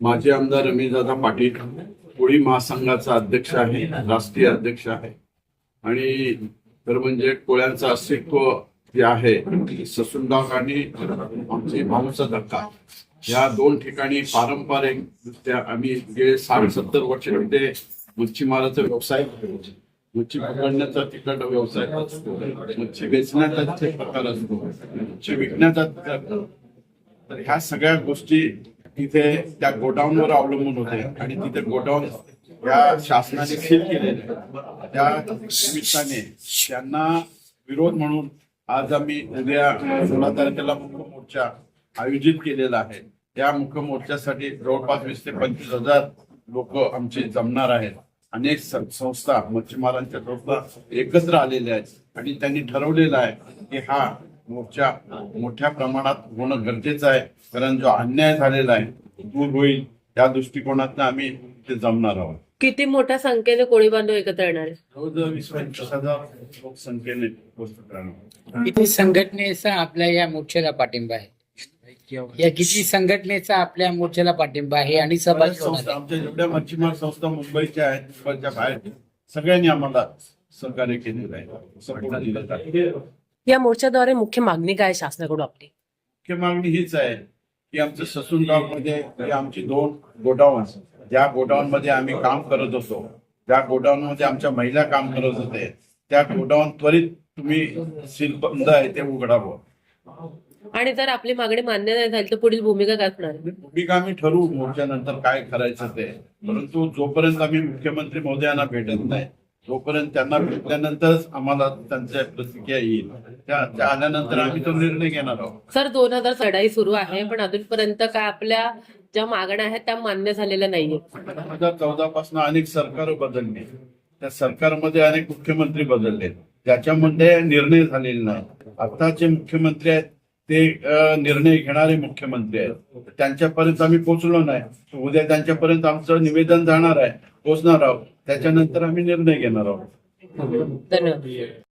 माजी आमदार रमेशदादा पाटील कोळी महासंघाचा अध्यक्ष आहे, राष्ट्रीय अध्यक्ष आहे. आणि खरं म्हणजे कोळ्यांचं अस्तित्व जे आहे ससूनगाव आणि आमची भाऊचा धक्का या दोन ठिकाणी पारंपरिक दृष्ट्या आम्ही गेले 60-70 वर्ष तिथे मच्छीमाराचा व्यवसाय, मच्छी पकडण्याचा तिकड व्यवसाय असतो, मच्छी वेचण्याचा तिथे प्रकार असतो, मच्छी विकण्याचा तर ह्या सगळ्या गोष्टी तिथे त्या गोडाऊनवर अवलंबून होते. आणि तिथे गोडाऊन या शासनाने सील केलेले, त्या निमित्ताने त्यांना विरोध म्हणून आज आम्ही उद्या 16 तारखेला मुख्य मोर्चा आयोजित केलेला आहे. त्या मुख्य मोर्चासाठी जवळपास 20 ते 25 हजार लोक आमचे जमणार आहेत. अनेक संस्था, मच्छीमारांच्या संस्था एकत्र आलेल्या आहेत आणि त्यांनी ठरवलेलं आहे की हा मोर्चा मोठ्या प्रमाणात होणं गरजेचं आहे, कारण जो अन्याय झालेला आहे दूर होईल या दृष्टिकोनातून आम्ही ते जमणार आहोत. किती मोठ्या संख्येने कोळी बांधव एकत्र येणार आहे? रोज 20-25,000 लोकसंख्येने उपस्थित राहणार. किती संघटनेचा आपल्या या मोर्चाला पाठिंबा आहे? या किती संघटनेचा आपल्या मोर्चाला पाठिंबा आहे? आणि संस्था, आमच्या जेवढ्या मच्छीमार संस्था मुंबईच्या आहेत, मुंबईच्या बाहेर, सगळ्यांनी आम्हाला सहकार्य केलेलं आहे, सपोर्ट दिलेला आहे. या मोर्चाद्वारे मुख्य मागणी काय शासनाकडून आपली? मुख्य मागणी हीच आहे की आमचं ससूनगाव मध्ये आमची 2 गोडाऊन, ज्या गोडाऊन मध्ये आम्ही काम करत होतो, ज्या गोडाऊन मध्ये आमच्या महिला काम करत होते, त्या गोडाऊन त्वरित तुम्ही सील बंद आहे ते उघडावं. आणि जर आपली मागणी मान्य नाही झाली तर पुढील भूमिका काय असणार? भूमिका आम्ही ठरवू मोर्चानंतर काय करायचं ते. परंतु जोपर्यंत आम्ही मुख्यमंत्री महोदयांना भेटत नाही, जोपर्यंत त्यांना भेटल्यानंतरच आम्हाला त्यांच्या प्रतिक्रिया येईल. त्या आल्यानंतर आम्ही तो निर्णय घेणार आहोत. सर, 2000 चढाई सुरू आहे, पण अजूनपर्यंत काय आपल्या ज्या मागण्या आहेत त्या मान्य झालेल्या नाहीये. 2014 पासून अनेक सरकार बदलले, त्या सरकारमध्ये अनेक मुख्यमंत्री बदलले, ज्याच्यामध्ये निर्णय झालेले नाही. आताचे मुख्यमंत्री आहेत ते निर्णय घेणारे मुख्यमंत्री आहेत, त्यांच्यापर्यंत आम्ही पोहोचलो नाही. उद्या त्यांच्यापर्यंत आमचं निवेदन जाणार आहे, पोहोचणार आहोत, त्याच्यानंतर आम्ही निर्णय घेणार आहोत. धन्यवाद.